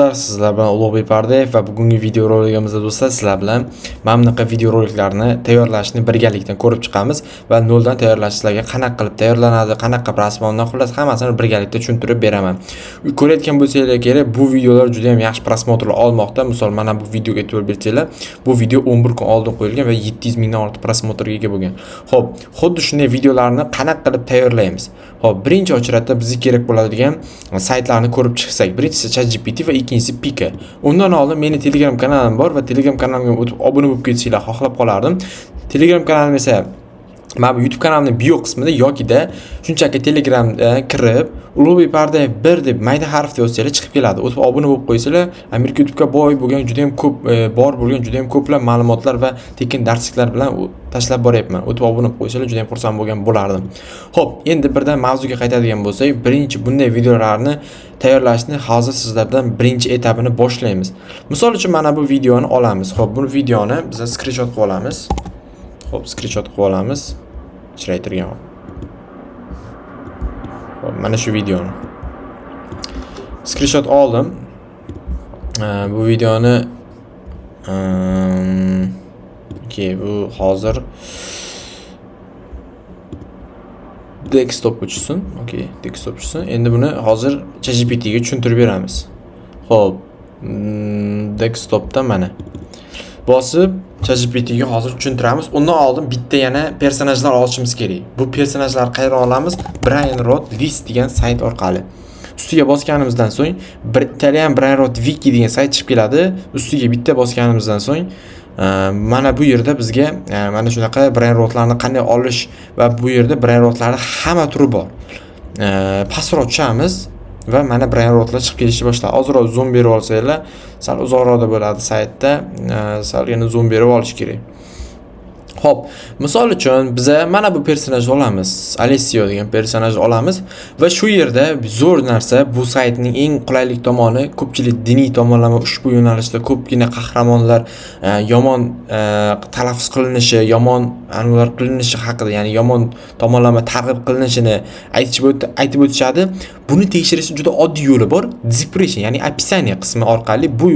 Sizlar bilan Ulug'bek Pardayev va bugungi video roligimizda do'stlar sizlar bilan mana bunaqa video roliklarni tayyorlashni birgalikda ko'rib chiqamiz va noldan tayyorlash sizlarga qanaqa qilib tayyorlanadi, qanaqa rasmondan xullas hammasini birgalikda tushuntirib beraman. Ko'rayotgan bo'lsanglar kerak, bu videolar juda ham yaxshi prosmotrlar olmoqda. Misol mana bu videoga e'tibor bersanglar, bu video 11 kun oldin qo'yilgan va 700 mingdan ortiq prosmotrga ega bo'lgan. Xo'p, xuddi shunday videolarni qanaqa qilib tayyorlaymiz? Xo'p, birinchi o'chiratda bizga kerak bo'ladigan saytlarni ko'rib chiqsak, birinchisi ChatGPT va ikkinchisi Pika. Undan oldin meni Telegram kanalim bor va Telegram kanalimga o'tib obuna bo'lib ketishinglar xohlab qolardim. Telegram kanalim esa mana bu YouTube kanalimning bio qismida yokida shunchaki Telegramga kirib Ulug'bek Pardayev 1 deb mayda harfda yozsanglar chiqib keladi. O'tib obuna bo'lib qo'ysanglar, Amerika YouTube'ga boy bo'lgan juda ham ko'p bor bo'lgan juda ham ko'plab ma'lumotlar va tekin darsliklar bilan tashlab boryapman. O'tib obuna bo'lib qo'ysanglar juda ham xursand bo'lgan bo'lardim. Xo'p, endi birdan mavzuga qaytadigan bo'lsak, birinchi bunday videolarni tayyorlashni hozir sizlardan birinchi etapini boshlaymiz. Misol uchun mana bu videoni olamiz. Xo'p, bu videoni biz screenshot qilib olamiz. Xo'p, screenshot qilib olamiz. Chiraytirgan. Xo'p, mana shu videoni. Screenshot oldim. Bu videoni bu hozir desktopga tushsin. Desktop tushsin. Endi buni hozir ChatGPT ga tushuntirib beramiz. Xo'p, desktopda mana bosib ChatGPT ga hozir tushuntiramiz. Undan oldin bitta yana personajlar olishimiz kerak. Bu personajlarni qayerdan olamiz? Brainrot List degan sayt orqali. Ustiga bosganimizdan so'ng Italian Brainrot Wiki degan sayt chiqib keladi. Ustiga bitta bosganimizdan so'ng mana bu yerda bizga mana shunaqa brainrotlarni qanday olish va bu yerda brainrotlarning hamma turi bor. Pastroq tushamiz va mana brainrotlar chiqib kelishni boshlaydi. Ozroq zoom berib olsanglar, sal uzoqroqda bo'ladi saytda. Sal yana zoom berib olish kerak. Xo'p, misol uchun biz mana bu personajni olamiz. Alessio degan personajni olamiz va shu yerda zo'r narsa, bu saytning eng qulaylik tomoni, ko'pchilik diniy tomonlama ushbu yo'nalishda ko'pgina qahramonlar yomon talaffuz qilinishi, yomon anvar qilinishi haqida, ya'ni yomon tomonlama targ'ib qilinishini aytib o'tishadi. Buni tekshirish juda oddiy yo'li bor. Description, ya'ni описание qismi orqali bu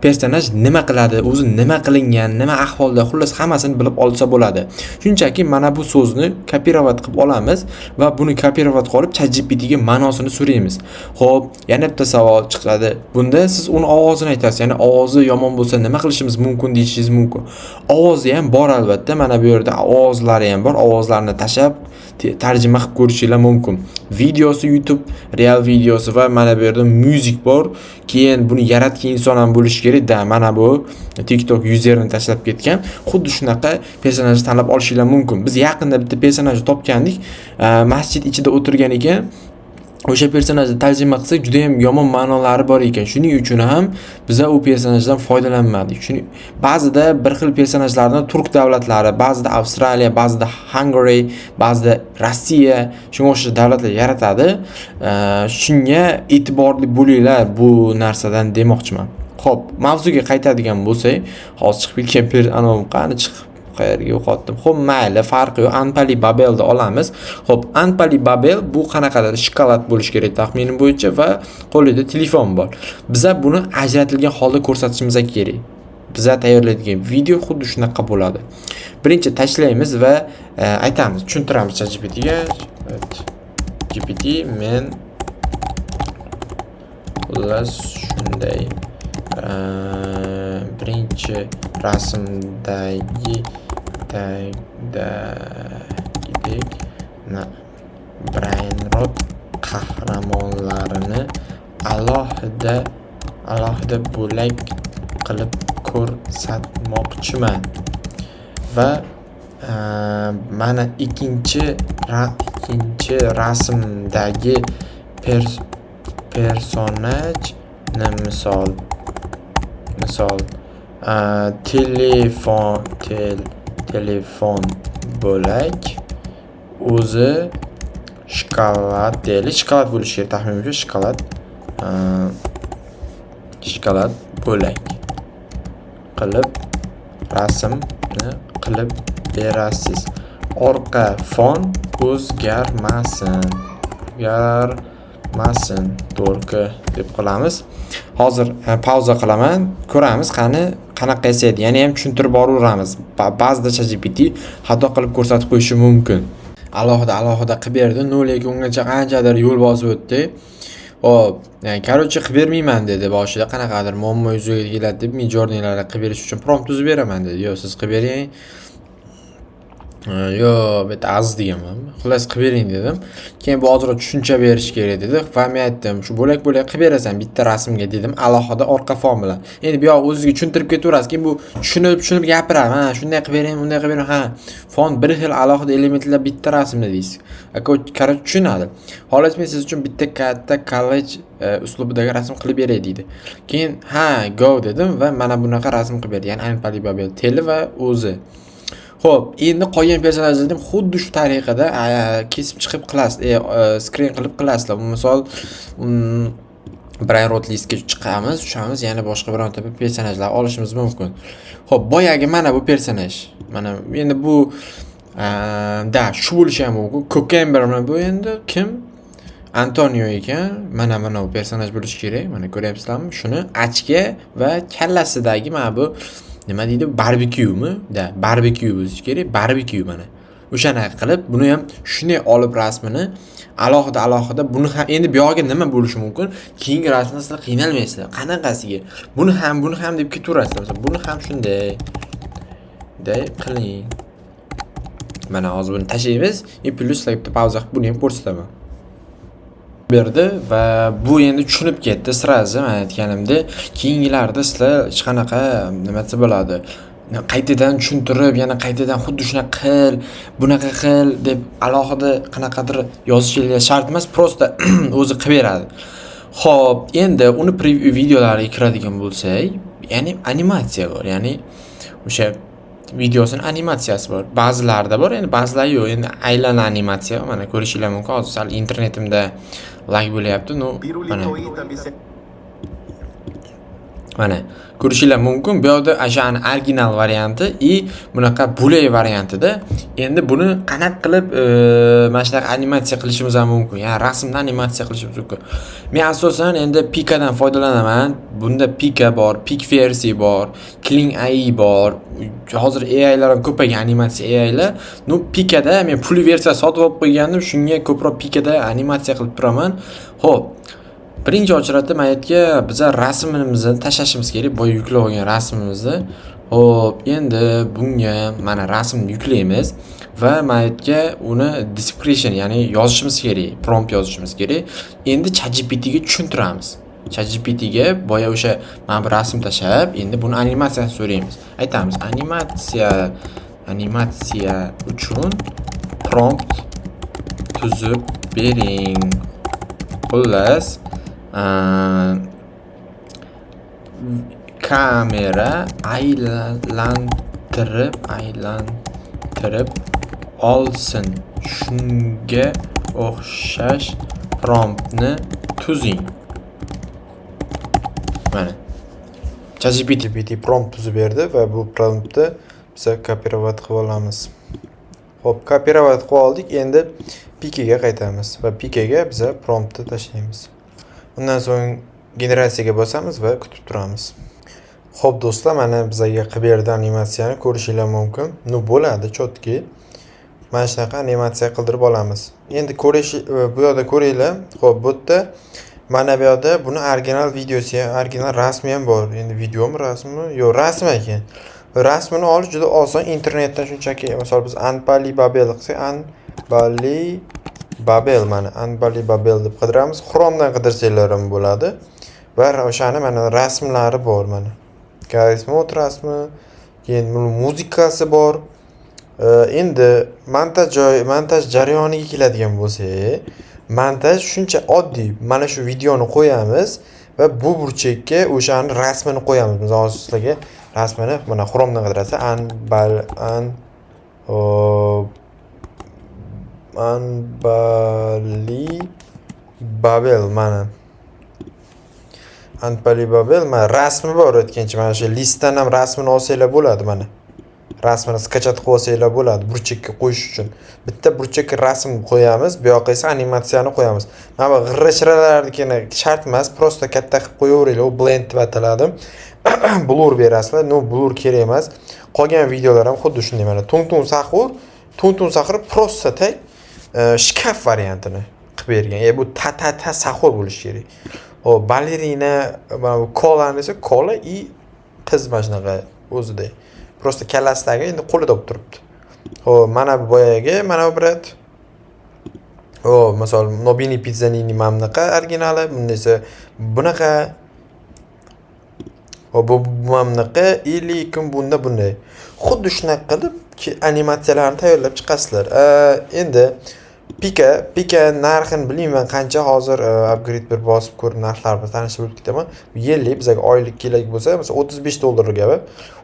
personaj nima qiladi, o'zi nima qilingan, nima ahvolda, xullas hammasini bilib olsa bo'ladi. Shunchaki mana bu so'zni kopirovat qilib olamiz va buni kopirovat qilib ChatGPT ga ma'nosini so'raymiz. Xo'p, yana bitta savol chiqadi. Bunda siz uni ovozini aytasiz, ya'ni ovozi yomon bo'lsa nima qilishimiz mumkin deyishingiz mumkin. Ovozi ham bor albatta. Mana bu yerda ovozlari ham bor. Ovozlarni tashab tarjima qilib ko'rishingiz mumkin. Videosi YouTube real videosi va mana bu yerda music bor. Keyin buni yaratgan inson ham bo'lish kerak-da. Mana bu TikTok userini tashlab ketgan. Xuddi shunaqa personajni tanlab olishingiz mumkin. Biz yaqinda bitta personajni topgandik. Masjid ichida o'tirgan ekan. O'sha personajni tarjima qilsak juda ham yomon ma'nolari bor ekan. Shuning uchun ham biz u personajdan foydalanmadik. Shuning ba'zida bir xil personajlarni turk davlatlari, ba'zida Avstraliya, ba'zida Hungary, ba'zida Rossiya, shunga o'xshash davlatlar yaratadi. Shunga e'tiborli bo'linglar bu narsadan demoqchiman. Xo'p, mavzuga qaytadigan bo'lsak, hozir chiqib ketgan qani chiqib qayerga yo'qotdim. Xo'p, mayli, farqi yo'q. Anpali Babelni olamiz. Xo'p, Anpali Babel bu qanaqadir shokolad bo'lish kerak taxminim bo'yicha va qo'lida telefon bor. Biz buni ajratilgan holda ko'rsatishimiz kerak. Biz tayyorlaydigan video xuddi shunaqa bo'ladi. Birinchi tashlaymiz va aytamiz, tushuntiramiz ChatGPT ga. GPT men xullas shunday birinchi rasmdagi Brainrot qahramonlarini alohida bo'lak qilib ko'rsatmoqchiman va mana ikkinchi rasmdagi personajni misol telefon bo'lak o'zi shokolad bo'lishi kerak taxminimcha shokolad bo'lak qilib rasmni qilib berasiz. Orqa fon o'zgarmasin. To'rqa deb qilamiz. Hozir pauza qilaman, ko'ramiz qanaqa yasaydi. Yana ham tushuntirib boraveramiz. Ba'zida ChatGPT xato qilib ko'rsatib qo'yishi mumkin. Alohida qilib berdi, lekin ungacha qanchadir yo'l bosib o'tdi. Hop, короче qilib bermayman dedi boshida, qanaqadir muammo yuzaga keladi deb Midjourney'larga qilib berish uchun prompt tuzib beraman dedi. Yo, siz qilib bering. Yo, bet az deganman. Xullas qilib bering dedim. Keyin bu ozroq tushuncha berish kerak dedi. Va men aytdim, shu bo'lak qilib berasan bitta rasmga dedim, alohida orqa fon bilan. Endi bu yoq o'zingizga tushuntirib ketaverasiz. Keyin bu tushunib gapiradi. Ha, shunday qilib bering, bunday qilib bering. Ha, fon bir xil alohida elementlar bitta rasmda deysiz. Aka tushunadi. Xolos men siz uchun bitta katta college uslubidagi rasm qilib beray deydi. Keyin ha, go dedim va mana bunaqa rasm qilib berdi. Ya'ni Anpalibabel teli va o'zi. Xo'p, endi qolgan personajlarni xuddi shu tariqada kesib chiqib qilasiz, screen qilib qilasizlar. Misol, Brainrot listga chiqamiz, tushamiz, yana boshqa bironta personajlar olishimiz mumkin. Xo'p, boyagi mana bu personaj. Mana endi bu shu bo'lishi ham mumkin. Cucumber bu endi kim? Antonio ekan. Mana bu personaj bo'lishi kerak. Mana ko'ryapsizlarmi? Shuni ochga va kallasidagi mana bu nima deydi? Barbekyu barbekyu bo'lishi kerak. Barbekyu mana. O'shana qilib, buni ham shunday olib rasmini alohida buni ham endi bu yoqqa nima bo'lishi mumkin? Keyingi rasmda sizlar qiynalmaysizlar. Qanaqasiga? Buni ham deb ketaverasizlar. Masalan, buni ham shunday qiling. Mana hozir buni tashlaymiz. Plus bitta pauza qilib buni ham ko'rsataman. Berdi va bu endi tushunib ketdi sirazi men aytganimdek. Keyingilarda sizlar hech qanaqa nima desa bo'ladi. Qaytadan tushuntirib, yana qaytadan xuddi shuna qil, bunaqa qil deb alohida qanaqadir yozishingiz shart emas, prosta o'zi qilib beradi. Xo'p, endi uni preview videolariga kiradigan bo'lsak, ya'ni animatsiya bor, ya'ni o'sha videosining animatsiyasi bor. Ba'zilarida bor, endi ba'zilari yo'q. Endi aylana animatsiya, mana ko'rishingiz mumkin. Hozir sal internetimda lag bo'lyapti. Mana ko'rishingiz mumkin. Bu yerda ashani original varianti bunaqa bulay variantida. Endi buni qanaqa qilib mana shunaqa animatsiya qilishimiz ham mumkin. Ya'ni rasmni animatsiya qilishimiz mumkin. Men asosan endi Pikadan foydalanaman. Bunda Pika bor, Pikversi bor, Kling AI bor. Hozir AI'lar ham ko'paygan, animatsiya AI'lar. Pikada men pul versiya sotib olib qo'ygandim. Shunga ko'proq Pikada animatsiya qilib turaman. Xo'p, birinchi ochratda maytga biza rasmimizni tashlashimiz kerak, boya yuklab olgan rasmimizni. Xo'p, endi bunga mana rasmni yuklaymiz va maytga uni description, ya'ni yozishimiz kerak, prompt yozishimiz kerak. Endi ChatGPT ga tushuntiramiz. ChatGPT ga boya o'sha mana bir rasm tashlab, endi buni animatsiyasini so'raymiz. Aytamiz, animatsiya uchun prompt tuzib bering. Xullas, kamera aylantirib olsin. Shunga o'xshash promptni tuzing. Mana ChatGPT prompt tuzib berdi va bu promptni biz kopirovat qilib olamiz. Xo'p, kopirovat qilib oldik. Endi Pikaga qaytamiz va Pikaga biz promptni tashlaymiz. Undan so'ng generatsiyaga bosamiz va kutib turamiz. Xo'p do'stlar, mana bizga qilib berdi animatsiyani ko'rishingiz mumkin. Bo'ladi, chotki. Mana shunaqa animatsiya qildirib olamiz. Endi bu yerda ko'ringlar. Xo'p, bu yerda mana bu yerda buni original videosi, original rasmi ham bor. Endi videomi, rasmmi? Yo'q, rasm ekan. Rasmini olish juda oson. Internetdan shunchaki, masalan, biz Anpalibabel qilsak, Anpalibabel deb qidiramiz. Chromedan qidirsanglar ham bo'ladi. Va o'shani mana rasmlari bor mana. Karismot rasmi, keyin muzikasi bor. Endi montaj jarayoniga keladigan bo'lsak, montaj shuncha oddiy. Mana shu videoni qo'yamiz va bu burchakka o'shani rasmini qo'yamiz. Biz hozir sizlarga rasmini mana Chromedan qidirasiz. Anpalibabel mana. Anpalibabel mana rasmi bor, aytgancha mana shu listdan ham rasmini olsanglar bo'ladi mana. rasmini skachat qilib olsanglar bo'ladi burchakka qo'yish uchun. Bitta burchakka rasm qo'yamiz, bu yoqqa esa animatsiyani qo'yamiz. Mana bu g'irra-shiralarnikini shart emas, prosta katta qilib qo'yaveringlar. U blend deb ataladi. Blur berasizlar. No, blur kerak emas. Qolgan videolar ham xuddi shunday mana. Tun sahur prosta tag shkaf variantini qilib bergan. Bu ta sahur bo'lishi kerak. O balerina mana bu kola desa kola и qiz mana shunaqa o'zida. Prosta kallasidagi endi qo'lida olib turibdi. Xo'p, mana bu boyagi, mana bu brat. O, misol Nobini Pizzanini mamnaqa originali, bunda esa bunaqa. O bu mamnaqa lekin bunda bunday. Xuddi shunaqa qilib animatsiyalarni tayyorlab chiqasizlar. Endi Pika narxini bilmayman qancha hozir upgrade bir bosib ko'rib narxlar bilan tanishib bo'lib ketaman. Bu yillik bizga oylik kerak bo'lsa, masalan $35 ga.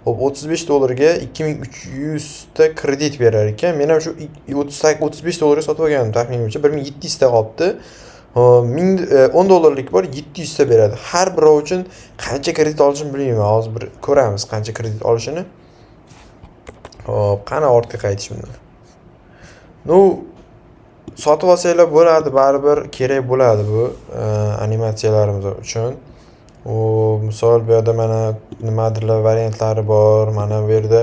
Hop, $35 ga 2300 ta kredit berar ekan. Men ham shu $35 ga sotib olganim taxminimcha 1700 ta qolibdi. $10 bor, 700 ta beradi. Har biri uchun qancha kredit olishini bilmayman. Hozir bir ko'ramiz qancha kredit olishini. Hop, qani ortga qaytish bundan. No, sotib olsanglar bo'ladi, baribir kerak bo'ladi bu animatsiyalarimiz uchun. Misol bu yerda mana nimadirlar variantlari bor. Mana bu yerda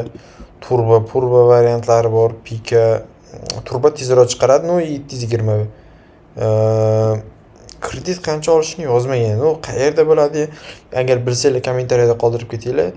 turbo variantlari bor. Pika turbo tezroq chiqaradi. No, 720. Kredit qancha olishini yozmagan. No, qayerda bo'ladi? Agar bilsanglar kommentariyada qoldirib ketinglar.